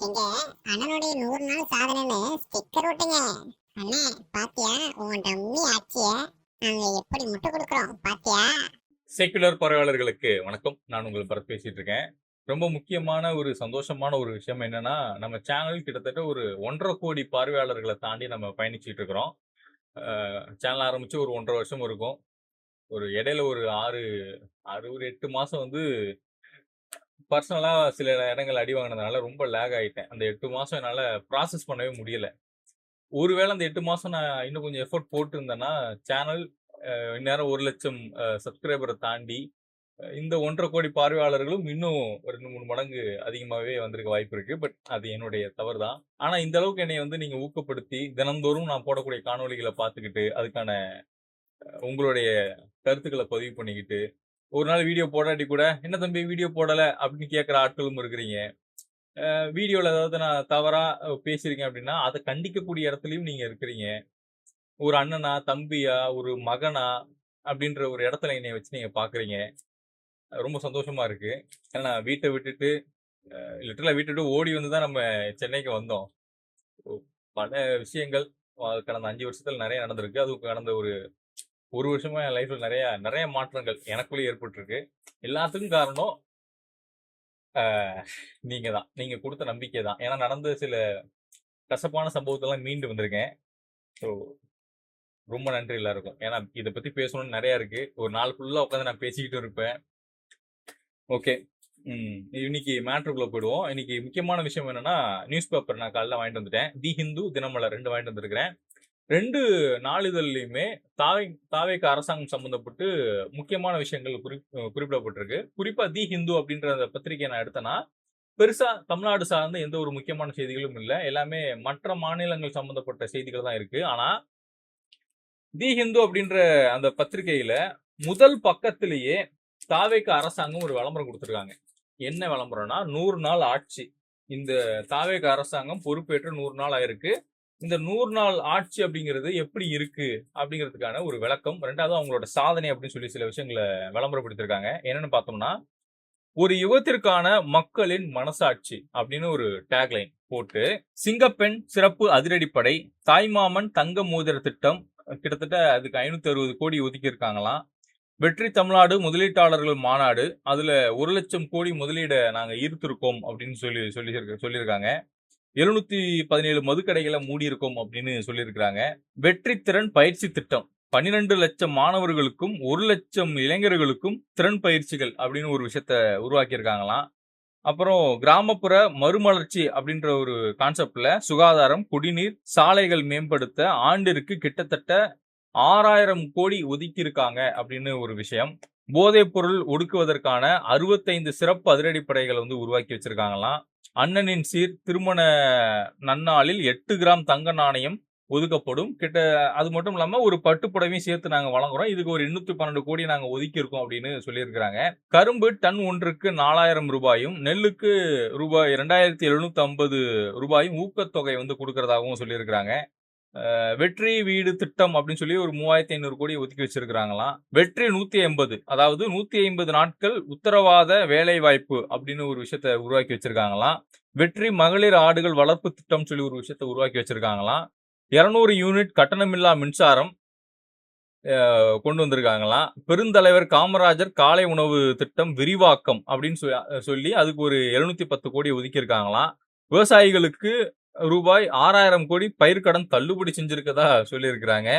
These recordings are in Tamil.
எங்க அண்ணனுடைய 100 நாள் சாதனைன்னு ஸ்டிக்கர் ஒட்டுங்க. அண்ணே பாத்தியா உன் டம்மி ஆச்சிய நாங்க எப்படி முட்டு கொடுக்குறோம் பாத்தியா? செக்குலர் பார்வையாளர்களுக்கு வணக்கம். நான் உங்கள் பரத் பேசிட்டு இருக்கேன். ரொம்ப முக்கியமான ஒரு சந்தோஷமான ஒரு விஷயம் என்னன்னா, நம்ம சேனல் கிட்டத்தட்ட ஒரு 1.5 கோடி பார்வையாளர்களை தாண்டி நம்ம பயணிச்சுட்டு இருக்கிறோம். சேனல் ஆரம்பிச்சு ஒரு 1.5 வருஷம் இருக்கும். ஒரு இடையில ஒரு 8 மாசம் வந்து பர்சனலா சில இடங்கள் அடி வாங்கினதுனால ரொம்ப லேக் ஆயிட்டேன். அந்த 8 மாசம் என்னால ப்ராசஸ் பண்ணவே முடியல. ஒருவேளை அந்த 8 மாசம் நான் இன்னும் கொஞ்சம் எஃபோர்ட் போட்டிருந்தேன்னா, சேனல் இந்நேரம் 1,00,000 சப்ஸ்கிரைபரை தாண்டி இந்த 1.5 கோடி பார்வையாளர்களும் இன்னும் ஒரு 2, 3 மடங்கு அதிகமாவே வந்திருக்க வாய்ப்பு இருக்கு. பட் அது என்னுடைய தவறு தான். ஆனா இந்த அளவுக்கு என்னைய வந்து நீங்க ஊக்கப்படுத்தி, தினந்தோறும் நான் போடக்கூடிய காணொளிகள பார்த்துக்கிட்டு, அதுக்கான உங்களுடைய கருத்துக்கள பதிவு பண்ணிக்கிட்டு, ஒரு நாள் வீடியோ போடாட்டி கூட, "என்ன தம்பி வீடியோ போடல?" அப்படின்னு கேட்கிற ஆட்களும் இருக்கிறீங்க. வீடியோல ஏதாவது நான் தவறா பேசியிருக்கேன் அப்படின்னா, அத கண்டிக்கக்கூடிய இடத்துலயும் நீங்க இருக்கிறீங்க. ஒரு அண்ணனா, தம்பியா, ஒரு மகனா அப்படின்ற ஒரு இடத்துல என்னைய வச்சு நீங்க பார்க்குறீங்க. ரொம்ப சந்தோஷமா இருக்கு. ஏன்னா நான் வீட்ட விட்டுட்டு லிட்டரலா வீட்ட விட்டு ஓடி வந்து தான் நம்ம சென்னைக்கு வந்தோம். ஒ பல விஷயங்கள் கடந்த 5 வருஷத்துல நெறைய நடந்திருக்கு. அதுவும் கடந்த ஒரு 1 வருஷமா என் லைஃப்ல நெறைய நெறைய மாற்றங்கள் எனக்குள்ளயே ஏற்பட்டிருக்கு. எல்லாத்துக்கும் காரணம் அ நீங்க தான். நீங்க குடுத்த நம்பிக்கை தான். ஏன்னா நடந்த சில கசப்பான சம்பவத்தெல்லாம் மீண்டு வந்திருக்கேன். ஸோ ரொம்ப நன்றி எல்லாருக்கும். ஏன்னா இத பத்தி பேசணும்னு நெறைய இருக்கு. ஒரு நாள் ஃபுல்லா உட்காந்து நான் பேசிக்கிட்டு இருப்பேன். ஓகே. இன்னைக்கு மேட்டருக்குள்ள போயிடுவோம். இன்னைக்கு முக்கியமான விஷயம் என்னன்னா, நியூஸ் பேப்பர் நான் காலைல வாங்கிட்டு வந்துட்டேன். தி ஹிந்து, தினமலர் 2 வாங்கிட்டு வந்திருக்கிறேன். 2 நாளிதழ்லயுமே தாவேகா அரசாங்கம் சம்பந்தப்பட்டு முக்கியமான விஷயங்கள் குறிப்பிடப்பட்டிருக்கு. குறிப்பா தி ஹிந்து அப்படின்ற அந்த பத்திரிகையை நான் எடுத்தேன்னா, பெருசா தமிழ்நாடு சார்ந்த எந்த ஒரு முக்கியமான செய்திகளும் இல்ல. எல்லாமே மற்ற மாநிலங்கள் சம்பந்தப்பட்ட செய்திகள் தான் இருக்கு. ஆனா, தி ஹிந்து அப்படின்ற அந்த பத்திரிகையில முதல் பக்கத்திலேயே தாவேகா அரசாங்கம் ஒரு விளம்பரம் கொடுத்திருக்காங்க. என்ன விளம்பரம்னா 100 நாள் ஆட்சி. இந்த தாவேகா அரசாங்கம் பொறுப்பேற்று 100 நாள் ஆயிருக்கு. இந்த 100 நாள் ஆட்சி அப்படிங்கிறது எப்படி இருக்கு அப்படிங்கிறதுக்கான ஒரு விளக்கம். 2வது அவங்களோட சாதனை அப்படின்னு சொல்லி சில விஷயங்களை விளம்பரப்படுத்திருக்காங்க. என்னன்னு பார்த்தோம்னா, ஒரு யுகத்திற்கான மக்களின் மனசாட்சி அப்படின்னு ஒரு டேக்லைன் போட்டு, சிங்கப்பெண் சிறப்பு அதிரடிப்படை, தாய்மாமன் தங்க மோதிர திட்டம் கிட்டத்தட்ட அதுக்கு 560 கோடி ஒதுக்கி இருக்காங்களாம். வெற்றி தமிழ்நாடு முதலீட்டாளர்கள் மாநாடு, அதுல 1,00,000 கோடி முதலீட நாங்க ஈர்த்திருக்கோம் அப்படின்னு சொல்லியிருக்காங்க. 717 மதுக்கடைகளை மூடியிருக்கோம் அப்படின்னு சொல்லியிருக்கிறாங்க. வெற்றி திறன் பயிற்சி திட்டம் 12 லட்சம் மாணவர்களுக்கும் 1,00,000 இளைஞர்களுக்கும் திறன் பயிற்சிகள் அப்படின்னு ஒரு விஷயத்த உருவாக்கியிருக்காங்களாம். அப்புறம் கிராமப்புற மறுமலர்ச்சி அப்படின்ற ஒரு கான்செப்ட்ல சுகாதாரம், குடிநீர், சாலைகள் மேம்படுத்த ஆண்டிற்கு கிட்டத்தட்ட 6,000 கோடி ஒதுக்கி இருக்காங்க அப்படின்னு ஒரு விஷயம். போதைப் பொருள் ஒடுக்குவதற்கான 65 சிறப்பு அதிரடிப்படைகளை வந்து உருவாக்கி வச்சிருக்காங்களாம். அண்ணனின் சீர் திருமண நன்னாளில் 8 கிராம் தங்க நாணயம் ஒதுக்கப்படும். அது மட்டும் இல்லாம ஒரு பட்டுப்புடவையும் சேர்த்து நாங்க வழங்குறோம். இதுக்கு ஒரு 812 கோடி நாங்க ஒதுக்கி இருக்கோம் அப்படின்னு சொல்லியிருக்கிறாங்க. கரும்பு டன் ஒன்றுக்கு 4,000 ரூபாயும், நெல்லுக்கு ரூபாய் 2,750 ரூபாயும் ஊக்கத்தொகை வந்து கொடுக்கறதாகவும் சொல்லியிருக்கிறாங்க. வெற்றி வீடு திட்டம் அப்படின்னு சொல்லி ஒரு 3,500 கோடி ஒதுக்கி வச்சிருக்காங்களாம். வெற்றி 150, அதாவது 150 நாட்கள் உத்தரவாத வேலை வாய்ப்பு அப்படின்னு ஒரு விஷயத்த உருவாக்கி வச்சிருக்காங்களாம். வெற்றி மகளிர் ஆடுகள் வளர்ப்பு திட்டம் சொல்லி ஒரு விஷயத்த உருவாக்கி வச்சிருக்காங்களாம். 200 யூனிட் கட்டணமில்லா மின்சாரம் கொண்டு வந்திருக்காங்களாம். பெருந்தலைவர் காமராஜர் காலை உணவு திட்டம் விரிவாக்கம் அப்படின்னு சொல்லி அதுக்கு ஒரு 710 கோடி ஒதுக்கி இருக்காங்களாம். விவசாயிகளுக்கு ரூபாய் 6,000 கோடி பயிர்க்கடன் தள்ளுபடி செஞ்சிருக்கதா சொல்லியிருக்கிறாங்க.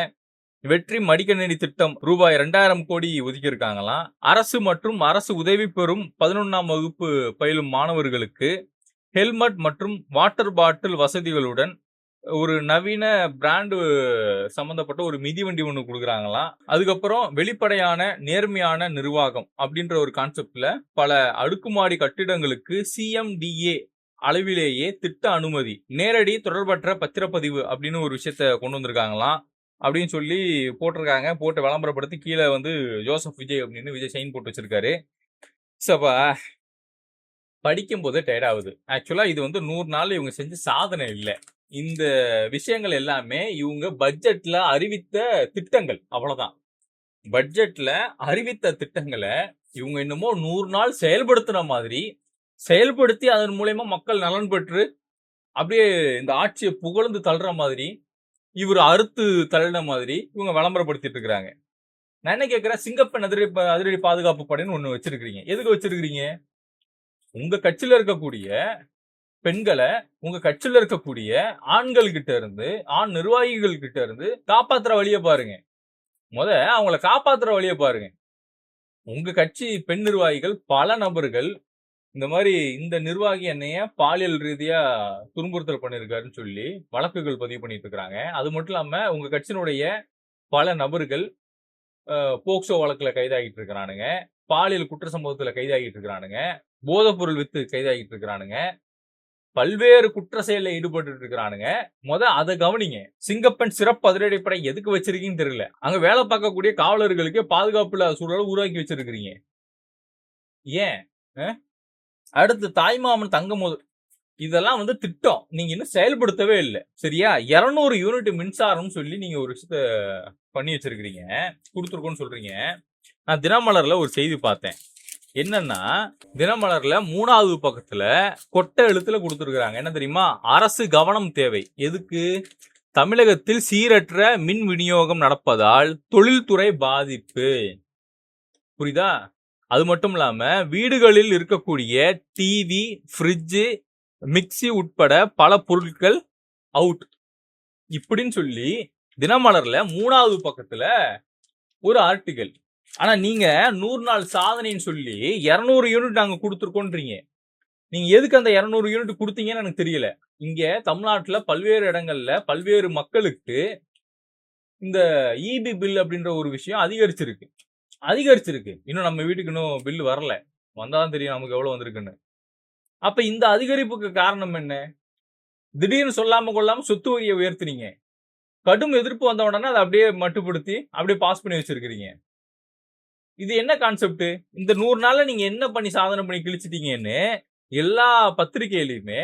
வெற்றி மடிக்கணினி திட்டம் ரூபாய் 2,000 கோடி ஒதுக்கி இருக்காங்களாம். அரசு மற்றும் அரசு உதவி பெறும் 11ஆம் வகுப்பு பயிலும் மாணவர்களுக்கு ஹெல்மெட் மற்றும் வாட்டர் பாட்டில் வசதிகளுடன் ஒரு நவீன பிராண்டு சம்பந்தப்பட்ட ஒரு மிதிவண்டி ஒண்ணு கொடுக்குறாங்களாம். அதுக்கப்புறம் வெளிப்படையான நேர்மையான நிர்வாகம் அப்படின்ற ஒரு கான்செப்ட்ல பல அடுக்குமாடி கட்டிடங்களுக்கு CMDA அளவிலேயே திட்ட அனுமதி, நேரடி தொடர்பற்ற பத்திரப்பதிவு அப்படின்னு ஒரு விஷயத்த கொண்டு வந்திருக்காங்களாம் அப்படின்னு சொல்லி போட்டிருக்காங்க. போட்டு விளம்பரப்படுத்தி கீழே வந்து ஜோசப் விஜய் அப்படின்னு விஜய் சைன் போட்டு வச்சிருக்காரு. சப்பா படிக்கும் போதே டயர்ட் ஆகுது. ஆக்சுவலா இது வந்து 100 நாள் இவங்க செஞ்ச சாதனை இல்ல. இந்த விஷயங்கள் எல்லாமே இவங்க பட்ஜெட்ல அறிவித்த திட்டங்கள், அவ்வளவுதான். பட்ஜெட்ல அறிவித்த திட்டங்களை இவங்க என்னமோ 100 நாள் செயல்படுத்தின மாதிரி செயல்படுத்தி அதன் மூலயமா மக்கள் நலன் பெற்று அப்படியே இந்த ஆட்சியை புகழ்ந்து தள்ளுற மாதிரி, இவர் அறுத்து தள்ளின மாதிரி இவங்க விளம்பரப்படுத்திட்டு இருக்கிறாங்க. நான் என்ன கேட்கிறேன், சிங்கப்பெண் அதிரடி பாதுகாப்பு படைன்னு ஒண்ணு வச்சிருக்கீங்க. எதுக்கு வச்சிருக்கீங்க? உங்க கட்சியில இருக்கக்கூடிய பெண்கள, உங்க கட்சியில இருக்கக்கூடிய ஆண்கள் கிட்ட இருந்து, ஆண் நிர்வாகிகள் கிட்ட இருந்து காப்பாத்துற வழிய பாருங்க. அவங்கள காப்பாத்துற வழிய பாருங்க. உங்க கட்சி பெண் நிர்வாகிகள் பல நபர்கள் இந்த மாரி இந்த நிர்வாகி என்னைய பாலியல் ரீதியா துன்புறுத்தல் பண்ணியிருக்காருன்னு சொல்லி வழக்குகள் பதிவு பண்ணிட்டு இருக்காங்க. அது மட்டும் இல்லாம உங்க கட்சியினுடைய பல நபர்கள் போக்சோ வழக்குல கைதாகிட்டு இருக்கிறானுங்க. பாலியல் குற்ற சம்பவத்துல கைதாகிட்டு இருக்கிறானுங்க. போதைப்பொருள் வித்து கைதாகிட்டு இருக்கிறானுங்க. பல்வேறு குற்ற செயல்ல ஈடுபட்டு இருக்கிறானுங்க. அத கவனிங்க. சிங்கப்பெண் சிறப்பு அதிரடிப்படை எதுக்கு வச்சிருக்கீங்கன்னு தெரியல. அங்க வேலை பார்க்கக்கூடிய காவலர்களுக்கு பாதுகாப்பு இல்லாத சூழலை உருவாக்கி வச்சிருக்கிறீங்க. ஏன்? அடுத்து தாய்மாமன் தங்கமோது இதெல்லாம் திட்டம். நீங்க இன்னும் செயல்படுத்தவே இல்ல. சரியா? 200 யூனிட் மின்சாரம் சொல்லி நீங்க ஒரு விஷயத்த பண்ணி வச்சிருக்கிறீங்க. குடுத்துருக்கோம்னு சொல்றீங்க. நான் தினமலர்ல ஒரு செய்தி பார்த்தேன். என்னன்னா, தினமலர்ல 3வது பக்கத்துல கொட்டை எழுத்துல குடுத்திருக்காங்க. என்ன தெரியுமா? அரசு கவனம் தேவை. எதுக்கு? தமிழகத்தில் சீரற்ற மின் விநியோகம் நடப்பதால் தொழில்துறை பாதிப்பு. புரியுதா? அது மட்டும் இல்லாம வீடுகளில் இருக்கக்கூடிய டிவி, ஃப்ரிட்ஜ், மிக்ஸி உட்பட பல பொருட்கள் அவுட். இப்படின்னு சொல்லி தினமலர்ல 3வது பக்கத்துல ஒரு ஆர்டிகல். ஆனா நீங்க 100 நாள் சாதனைன்னு சொல்லி 200 யூனிட் நாங்க கொடுத்துருக்கோன்றீங்க. நீங்க எதுக்கு அந்த 200 யூனிட் கொடுத்தீங்கன்னு எனக்கு தெரியல. இங்க தமிழ்நாட்டுல பல்வேறு இடங்கள்ல பல்வேறு மக்களுக்கு இந்த இபி பில் அப்படின்ற ஒரு விஷயம் அதிகரிச்சிருக்கு. இன்னும் நம்ம வீட்டுக்கு இன்னும் பில் வரல. வந்தாதான் தெரியும் நமக்கு எவ்வளவு வந்திருக்குன்னு. அப்ப இந்த அதிகரிப்புக்கு காரணம் என்ன? திடீர்னு சொல்லாம கொள்ளாம சொத்து வரியை உயர்த்தினீங்க. கடும் எதிர்ப்பு வந்த உடனே அதை அப்படியே மட்டுப்படுத்தி அப்படியே பாஸ் பண்ணி வச்சிருக்கீங்க. இது என்ன கான்செப்ட்? இந்த 100 நாள்ல நீங்க என்ன பண்ணி சாதனை பண்ணி கிழிச்சிட்டீங்கன்னு எல்லா பத்திரிகையிலுமே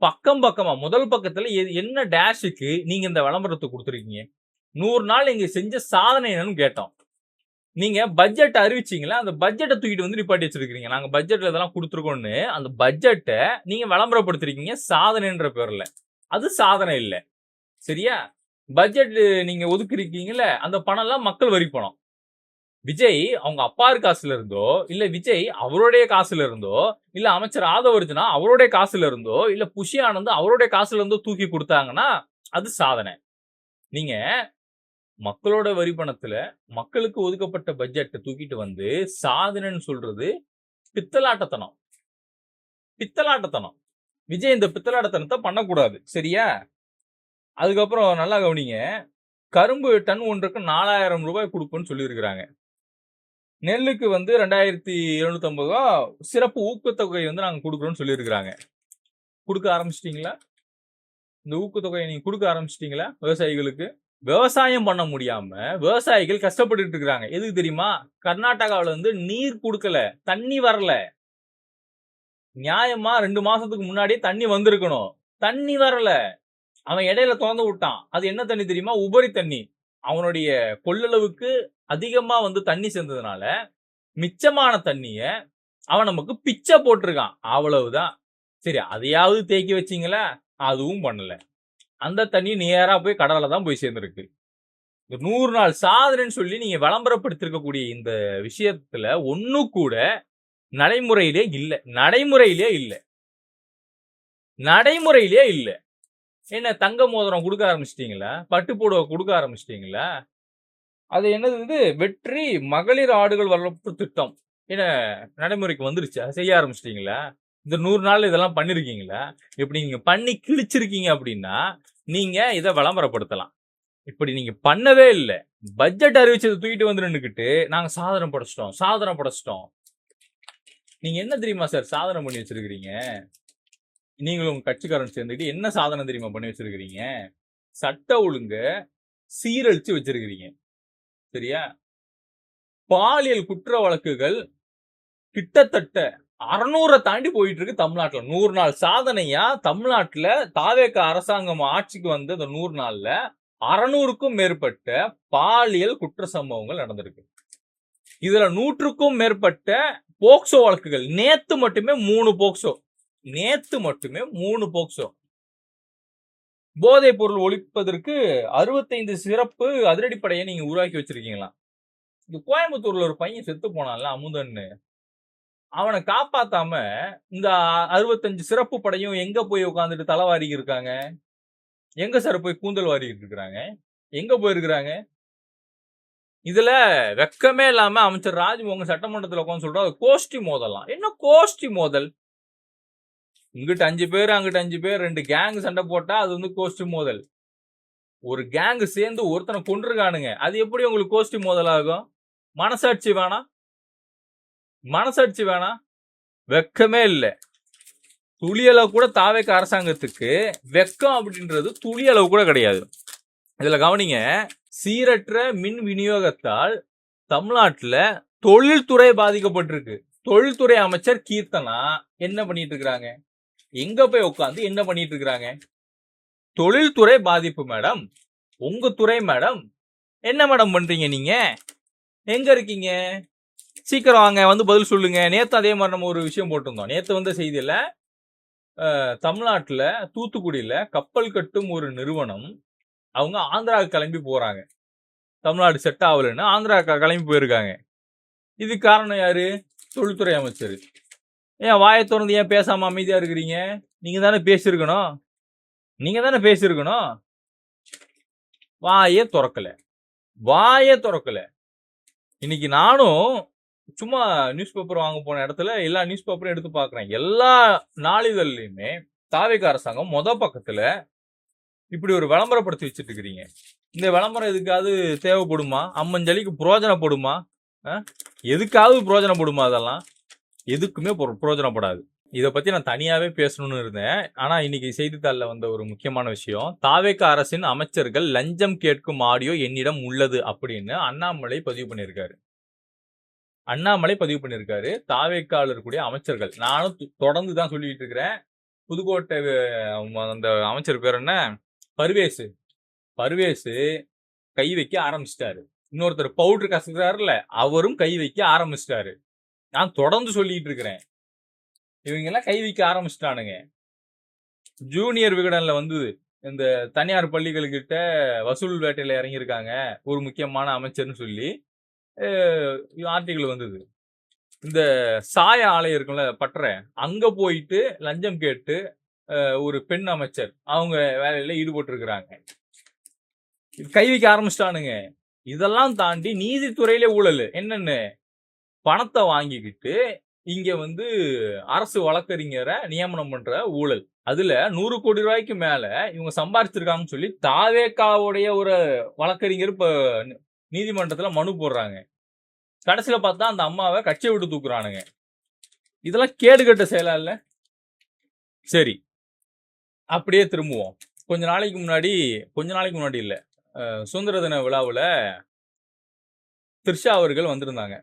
பக்கமா முதல் பக்கத்துல என்ன டேஷுக்கு நீங்க இந்த விளம்பரத்தை கொடுத்துருக்கீங்க? 100 நாள் நீங்க செஞ்ச சாதனை என்னன்னு கேட்டோம். நீங்க பட்ஜெட் அறிவிச்சீங்களா? அந்த பட்ஜெட்டை தூக்கிட்டு நிப்பாட்டி வச்சிருக்கீங்க. நாங்க பட்ஜெட்ல இதெல்லாம் கொடுத்துருக்கோம்னு அந்த பட்ஜெட்டை நீங்க விளம்பரப்படுத்திருக்கீங்க சாதனைன்ற பேர்ல. அது சாதனை இல்ல. சரியா? பட்ஜெட் நீங்க ஒதுக்கிருக்கீங்கல்ல, அந்த பணம் எல்லாம் மக்கள் வரி பணம். விஜய் அவங்க அப்பார் காசுல இருந்தோ, இல்ல விஜய் அவருடைய காசுல இருந்தோ, இல்ல அமைச்சர் ஆதவர்ஜுனா அவருடைய காசுல இருந்தோ, இல்ல புஷி ஆனந்த் அவருடைய காசுல இருந்தோ தூக்கி கொடுத்தாங்கன்னா அது சாதனை. நீங்க மக்களோட வரி பணத்துல மக்களுக்கு ஒதுக்கப்பட்ட பட்ஜெட்டை தூக்கிட்டு சாதனைன்னு சொல்றது பித்தலாட்டத்தனம். விஜய் இந்த பித்தலாட்டத்தனத்தை பண்ணக்கூடாது. சரியா? அதுக்கப்புறம் நல்லா கவனிங்க. கரும்பு டன் ஒன்றுக்கு 4000 ரூபாய் கொடுப்போம்னு சொல்லியிருக்கிறாங்க. நெல்லுக்கு 2750 ரூபா சிறப்பு ஊக்கத்தொகை நாங்க கொடுக்குறோம்னு சொல்லியிருக்கிறாங்க. கொடுக்க ஆரம்பிச்சிட்டீங்களா? இந்த ஊக்கத்தொகையை நீங்க கொடுக்க ஆரம்பிச்சிட்டீங்களா விவசாயிகளுக்கு? விவசாயம் பண்ண முடியாம விவசாயிகள் கஷ்டப்பட்டு இருக்காங்க. எதுக்கு தெரியுமா? கர்நாடகாவில நீர் கொடுக்கல, தண்ணி வரல. நியாயமா 2 மாசத்துக்கு முன்னாடியே தண்ணி வந்திருக்கணும். தண்ணி வரல. அவன் இடையில திறந்து விட்டான். அது என்ன தண்ணி தெரியுமா? உபரி தண்ணி. அவனுடைய கொள்ளளவுக்கு அதிகமா தண்ணி சேர்ந்ததுனால மிச்சமான தண்ணிய அவன் நமக்கு பிச்சை போட்டிருக்கான். அவ்வளவுதான். சரி, அதையாவது தேக்கி வச்சீங்களா? அதுவும் பண்ணல. அந்த தண்ணி நேரா போய் கடல்ல தான் போய் சேர்ந்திருக்கு. 100 நாள் சாதனைன்னு சொல்லி நீங்க விளம்பரப்படுத்திருக்கக்கூடிய இந்த விஷயத்துல ஒண்ணு கூட நடைமுறையிலே இல்ல. என்ன தங்க மோதிரம் கொடுக்க ஆரம்பிச்சிட்டீங்களா? பட்டு புடவை கொடுக்க ஆரம்பிச்சிட்டீங்களா? அது என்னது? வெற்றி மகளிர் ஆடுகள் வளர்ப்பு திட்டம் என்ன நடைமுறைக்கு வந்துருச்சா? செய்ய ஆரம்பிச்சிட்டீங்களா? இந்த 100 நாள் இதெல்லாம் பண்ணிருக்கீங்களா? இப்படி நீங்க பண்ணி கிழிச்சிருக்கீங்க அப்படின்னா நீங்க இதை விளம்பரப்படுத்தலாம். இப்படி நீங்க பண்ணவே இல்ல. பட்ஜெட் அறிவிச்சதை தூக்கிட்டு நின்னுக்கிட்டு நாங்க சாதனை படைச்சிட்டோம். நீங்க என்ன தெரியுமா சார் சாதனை பண்ணி வச்சிருக்கீங்க? நீங்களும் உங்க கட்சிக்காரன் சேர்ந்துட்டு என்ன சாதனை தெரியுமா பண்ணி வச்சிருக்கீங்க? சட்ட ஒழுங்க சீரழிச்சு வச்சிருக்கீங்க. சரியா? பாலியல் குற்ற வழக்குகள் கிட்டத்தட்ட 600 தாண்டி போயிட்டு இருக்கு தமிழ்நாட்டுல. 100 நாள் சாதனையா தமிழ்நாட்டுல தாவேக அரசாங்கம் ஆட்சிக்கு வந்த இந்த 100 நாள்ல 600க்கும் மேற்பட்ட பாலியல் குற்ற சம்பவங்கள் நடந்திருக்கு. இதுல 100க்கும் மேற்பட்ட போக்சோ வழக்குகள். நேத்து மட்டுமே 3 போக்சோ. போதைப் பொருள் ஒழிப்பதற்கு 65 சிறப்பு அதிரடிப்படையை நீங்க உருவாக்கி வச்சிருக்கீங்களாம். இந்த கோயம்புத்தூர்ல ஒரு பையன் செத்து போனான்ல அமுதன்னு. அவன காப்பாத்தாம இந்த 65 சிறப்பு படையும் எங்க போய் உட்கார்ந்துட்டு தலை வாரிக்கிட்டு இருக்காங்க? எங்க சார் போய் கூந்தல் வாரிக்கிட்டு இருக்காங்க? எங்க போயிருக்காங்க? இதுல வெட்கமே இல்லாம அமைச்சர் ராஜ்மோகன் சட்டமன்றத்துல உட்கார்ந்து சொல்றாரு கோஷ்டி மோதலாம். என்ன கோஷ்டி மோதல்? இங்கிட்டு 5 பேர், அங்கிட்டு 5 பேர் 2 கேங் சண்டை போட்டா அது வந்து கோஷ்டி மோதல். ஒரு கேங் சேர்ந்து ஒருத்தனை கொன்றுக்கானுங்க. அது எப்படி உங்களுக்கு கோஷ்டி மோதல் ஆகும்? மனசாட்சி வேணாம்? மனசாட்சி வேணாம்? வெட்கமே இல்ல. துளியளவு கூட தாவேக அரசாங்கத்துக்கு வெட்கம் அப்படின்றது துளியளவு கூட கிடையாது. இதுல கவனிங்க, சீரற்ற மின் விநியோகத்தால் தமிழ்நாட்டுல தொழில்துறை பாதிக்கப்பட்டிருக்கு. தொழில்துறை அமைச்சர் கீர்த்தனா என்ன பண்ணிட்டு இருக்காங்க? எங்க போய் உட்கார்ந்து என்ன பண்ணிட்டு இருக்காங்க? தொழில்துறை பாதிப்பு மேடம். உங்க துறை மேடம். என்ன மேடம் பண்றீங்க நீங்க? எங்க இருக்கீங்க? சீக்கிரம் வாங்க, வந்து பதில் சொல்லுங்க. நேத்து அதே மாதிரி நம்ம ஒரு விஷயம் போட்டிருந்தோம். நேத்து வந்த செய்தியில தமிழ்நாட்டுல தூத்துக்குடியில கப்பல் கட்டும் ஒரு நிறுவனம் அவங்க ஆந்திராவுக்கு கிளம்பி போறாங்க. தமிழ்நாடு செட் ஆகலன்னு ஆந்திரா கிளம்பி போயிருக்காங்க. இது காரணம் யாரு? தொழில்துறை அமைச்சர். ஏன் வாயை திறந்து ஏன் பேசாம அமைதியா இருக்கிறீங்க? நீங்க தானே பேசியிருக்கணும். நீங்க தானே பேசியிருக்கணும். வாயே திறக்கல. வாயே திறக்கல. இன்னைக்கு நானும் சும்மா நியூஸ் பேப்பர் வாங்க போன இடத்துல எல்லா நியூஸ் பேப்பரும் எடுத்து பாக்குறேன். எல்லா நாளிதழ்லயுமே தாவேக அரசாங்கம் பக்கத்துல இப்படி ஒரு விளம்பரப்படுத்தி வச்சுட்டு இருக்கிறீங்க. இந்த விளம்பரம் எதுக்காவது தேவைப்படுமா? அம்மஞ்சளிக்கு புரோஜனப்படுமா? எதுக்காவது புரோஜனப்படுமா? அதெல்லாம் எதுக்குமே புரோஜனப்படாது. இதை பத்தி நான் தனியாவே பேசணும்னு இருந்தேன். ஆனா இன்னைக்கு செய்தித்தாள்ல வந்த ஒரு முக்கியமான விஷயம், தாவேக அரசின் அமைச்சர்கள் லஞ்சம் கேட்கும் ஆடியோ என்னிடம் உள்ளது அப்படின்னு அண்ணாமலை பதிவு பண்ணியிருக்காரு. தாவேக்கால இருக்கக்கூடிய அமைச்சர்கள், நானும் தொடர்ந்து தான் சொல்லிட்டு இருக்கிறேன். புதுக்கோட்டை அந்த அமைச்சர் பேர் என்ன? பர்வேசு கை வைக்க ஆரம்பிச்சிட்டாரு. இன்னொருத்தர் பவுடர் கசக்குறாருல, அவரும் கை வைக்க ஆரம்பிச்சிட்டாரு. நான் தொடர்ந்து சொல்லிட்டு இருக்கிறேன். இவங்க எல்லாம் கை வைக்க ஆரம்பிச்சிட்டானுங்க. ஜூனியர் விகடன்ல வந்து இந்த தனியார் பள்ளிகளுக்கிட்ட வசூல் வேட்டையில இறங்கியிருக்காங்க ஒரு முக்கியமான அமைச்சர்னு சொல்லி ஆர்டிகிள் வந்தது. இந்த சாய ஆலை இருக்குல்ல பற்ற, அங்க போயிட்டு லஞ்சம் கேட்டு ஒரு பெண் அமைச்சர் அவங்க வேலையில ஈடுபட்டு இருக்கிறாங்க. கை வைக்க ஆரம்பிச்சிட்டானுங்க. இதெல்லாம் தாண்டி நீதித்துறையில ஊழல் என்னன்னு பணத்தை வாங்கிக்கிட்டு இங்க வந்து அரசு வழக்கறிஞரை நியமனம் பண்ற ஊழல். அதுல 100 கோடி ரூபாய்க்கு மேல இவங்க சம்பாதிச்சிருக்காங்கன்னு சொல்லி தாவேக்காவுடைய ஒரு வழக்கறிஞர் இப்ப நீதிமன்றத்துல மனு போடுறாங்க. கடைசியில பார்த்தா அந்த அம்மாவை கட்சியை விட்டு தூக்குறானுங்க. இதெல்லாம் கேடுகட்ட செயலா இல்ல? சரி, அப்படியே திரும்புவோம். கொஞ்ச நாளைக்கு முன்னாடி இல்ல, சுதந்திர தின விழாவில் த்ரிஷா அவர்கள் வந்திருந்தாங்க.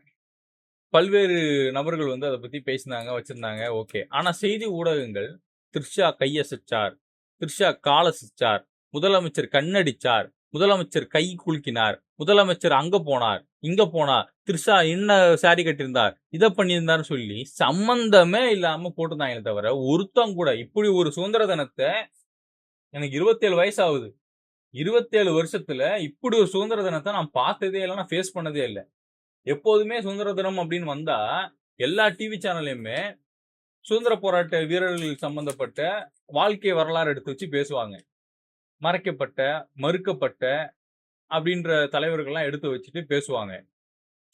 பல்வேறு நபர்கள் வந்து அதை பத்தி பேசினாங்க, வச்சிருந்தாங்க. ஓகே. ஆனா செய்தி ஊடகங்கள் த்ரிஷா கையசைச்சார், த்ரிஷா காலசிச்சார், முதலமைச்சர் கண்ணடிச்சார், முதலமைச்சர் கை குலுக்கினார், முதலமைச்சர் அங்க போனார், இங்க போனார், த்ரிஷா என்ன சாரி கட்டியிருந்தார், இதை பண்ணியிருந்தாருன்னு சொல்லி சம்பந்தமே இல்லாம போட்டிருந்தாங்க. தவிர ஒருத்தம் கூட இப்படி ஒரு சுதந்திர தினத்தை, எனக்கு 27 வயசு ஆகுது, 27 வருஷத்துல இப்படி ஒரு சுதந்திர தினத்தை நான் பார்த்ததே இல்லை, நான் ஃபேஸ் பண்ணதே இல்லை. எப்போதுமே சுதந்திர தினம் அப்படின்னு வந்தா எல்லா டிவி சேனல்லையுமே சுதந்திர போராட்ட வீரர்கள் சம்பந்தப்பட்ட வாழ்க்கை வரலாறு எடுத்து வச்சு பேசுவாங்க. மறைக்கப்பட்ட, மறுக்கப்பட்ட அப்படின்ற தலைவர்கள்லாம் எடுத்து வச்சுட்டு பேசுவாங்க.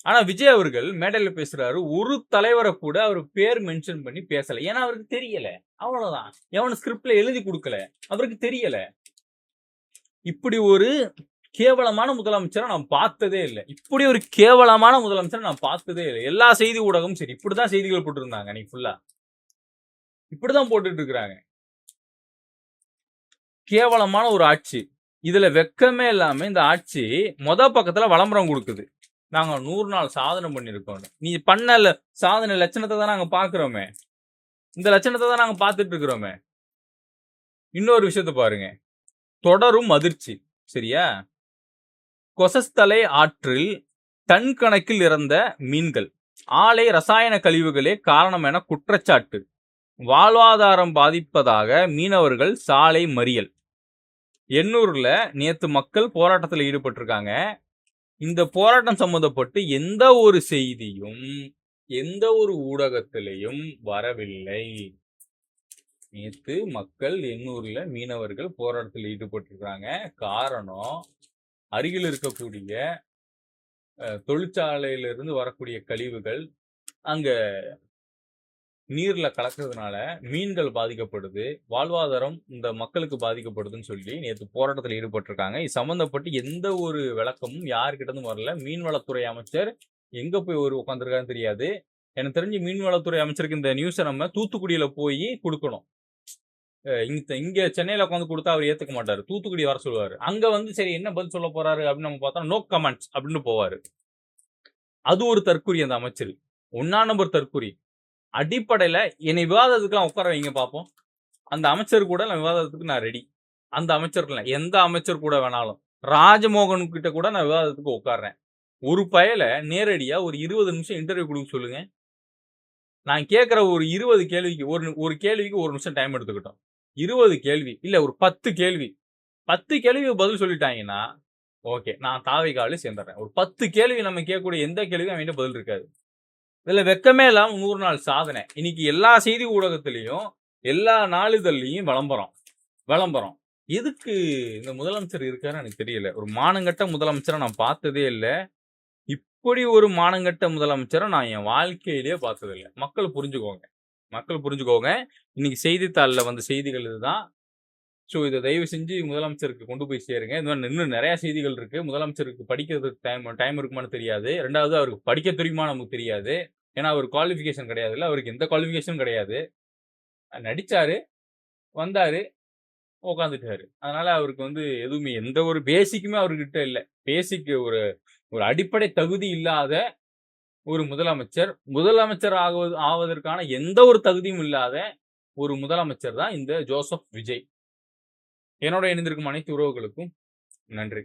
ஆனா விஜய் அவர்கள் மேடையில பேசுறாரு, ஒரு தலைவரை கூட அவர் பேர் மென்ஷன் பண்ணி பேசல. ஏன்னா அவருக்கு தெரியல, அவ்வளவுதான். எவன் ஸ்கிரிப்ட்ல எழுதி கொடுக்கல, அவருக்கு தெரியல. இப்படி ஒரு கேவலமான முதலமைச்சரை நான் பார்த்ததே இல்லை. எல்லா செய்தி ஊடகமும் சரி இப்படிதான் செய்திகள் போட்டிருந்தாங்க. நீ ஃபுல்லா இப்படிதான் போட்டுட்டு இருக்கிறாங்க. கேவலமான ஒரு ஆட்சி. இதுல வெக்கமே இல்லாம இந்த ஆட்சி பக்கத்துல விளம்பரம் கொடுக்குது. நாங்க 100 நாள் சாதனை பண்ணிருக்கோம். நீ பண்ண சாதனை லட்சணத்தை தான் நாங்க பாக்குறோமே. இந்த லட்சணத்தை தான் நாங்க பார்த்துட்டு இருக்கிறோமே. இன்னொரு விஷயத்த பாருங்க, தொடரும் அதிர்ச்சி. சரியா? கொசஸ்தலை ஆற்றில் டன் கணக்கில் இறந்த மீன்கள், ஆலை ரசாயன கழிவுகளே காரணம் என குற்றச்சாட்டு, வாழ்வாதாரம் பாதிப்பதாக மீனவர்கள் சாலை மறியல். எண்ணூர்ல நேத்து மக்கள் போராட்டத்துல ஈடுபட்டிருக்காங்க. இந்த போராட்டம் சம்பந்தப்பட்டு எந்த ஒரு செய்தியும் எந்த ஒரு ஊடகத்திலையும் வரவில்லை. நேத்து மக்கள் எண்ணூர்ல மீனவர்கள் போராட்டத்தில் ஈடுபட்டிருக்காங்க. காரணம், அருகில் இருக்கக்கூடிய தொழிற்சாலையிலிருந்து வரக்கூடிய கழிவுகள் அங்க நீர்ல கலக்கிறதுனால மீன்கள் பாதிக்கப்படுது, வாழ்வாதாரம் இந்த மக்களுக்கு பாதிக்கப்படுதுன்னு சொல்லி நேத்து போராட்டத்தில் ஈடுபட்டிருக்காங்க. இது சம்பந்தப்பட்டு எந்த ஒரு விளக்கமும் யார்கிட்ட இருந்தும் வரல. மீன்வளத்துறை அமைச்சர் எங்க போய் உட்காந்துருக்காருன்னு தெரியாது. எனக்கு தெரிஞ்சு மீன்வளத்துறை அமைச்சருக்கு இந்த நியூஸை நம்ம தூத்துக்குடியில போய் கொடுக்கணும். இங்க சென்னையில உட்காந்து கொடுத்தா அவர் ஏத்துக்க மாட்டாரு. தூத்துக்குடி வர சொல்லுவாரு. அங்க வந்து சரி என்ன பதில் சொல்ல போறாரு அப்படின்னு நம்ம பார்த்தா நோ கமெண்ட்ஸ் அப்படின்னு போவாரு. அது ஒரு தற்குறி அந்த அமைச்சர். 1ஆம் நம்பர் தற்குறி. அடிப்படையில என்னை விவாதத்துக்குலாம் உட்கார வைங்க பார்ப்போம். அந்த அமைச்சர் கூட நான் விவாதத்துக்கு நான் ரெடி. அந்த அமைச்சர்ல எந்த அமைச்சர் கூட வேணாலும், ராஜமோகன் கிட்ட கூட நான் விவாதத்துக்கு உட்கார்றேன். ஒரு பயல நேரடியா ஒரு 20 நிமிஷம் இன்டர்வியூ கொடுக்க சொல்லுங்க. நான் கேட்கிற ஒரு 20 கேள்விக்கு ஒரு கேள்விக்கு 1 நிமிஷம் டைம் எடுத்துக்கிட்டோம். 20 கேள்வி இல்ல ஒரு 10 கேள்வி. 10 கேள்விக்கு பதில் சொல்லிட்டாங்கன்னா ஓகே, நான் தாவேகாவில சேர்ந்துடுறேன். ஒரு 10 கேள்வி நம்ம கேட்கக்கூடிய எந்த கேள்விக்கும் அவன்கிட்ட பதில் இருக்காது. இதுல வெக்கமே இல்லாம 100 நாள் சாதனை. இன்னைக்கு எல்லா செய்தி ஊடகத்திலையும் எல்லா நாளிதழ்லையும் விளம்பரம். எதுக்கு இந்த முதலமைச்சர் இருக்காருன்னு எனக்கு தெரியல. ஒரு மானங்கட்ட முதலமைச்சரை நான் பார்த்ததே இல்ல. இப்படி ஒரு மானங்கட்ட முதலமைச்சரை நான் என் வாழ்க்கையிலேயே பார்த்ததில்லை. மக்கள் புரிஞ்சுக்கோங்க. இன்னைக்கு செய்தித்தாளில் வந்த செய்திகள் இதுதான். ஸோ இதை தயவு செஞ்சு முதலமைச்சருக்கு கொண்டு போய் சேருங்க. இன்னும் நிறைய செய்திகள் இருக்கு. முதலமைச்சருக்கு படிக்கிறதுக்கு டைம் இருக்குமான்னு தெரியாது. 2வது அவருக்கு படிக்க தெரியுமா நமக்கு தெரியாது. ஏன்னா அவர் குவாலிஃபிகேஷன் கிடையாது. இல்லை அவருக்கு எந்த குவாலிஃபிகேஷனும் கிடையாது. நடிச்சாரு, வந்தாரு, உட்காந்துட்டாரு. அதனால அவருக்கு வந்து எதுவுமே எந்த ஒரு பேசிக்குமே அவர்கிட்ட இல்லை. பேசிக் ஒரு ஒரு அடிப்படை தகுதி இல்லாத ஒரு முதலமைச்சர் ஆவதற்கான எந்த ஒரு தகுதியும் இல்லாத ஒரு முதலமைச்சர் தான் இந்த ஜோசப் விஜய். என்னோட இணைந்திருக்கும் அனைத்து உறவுகளுக்கும் நன்றி.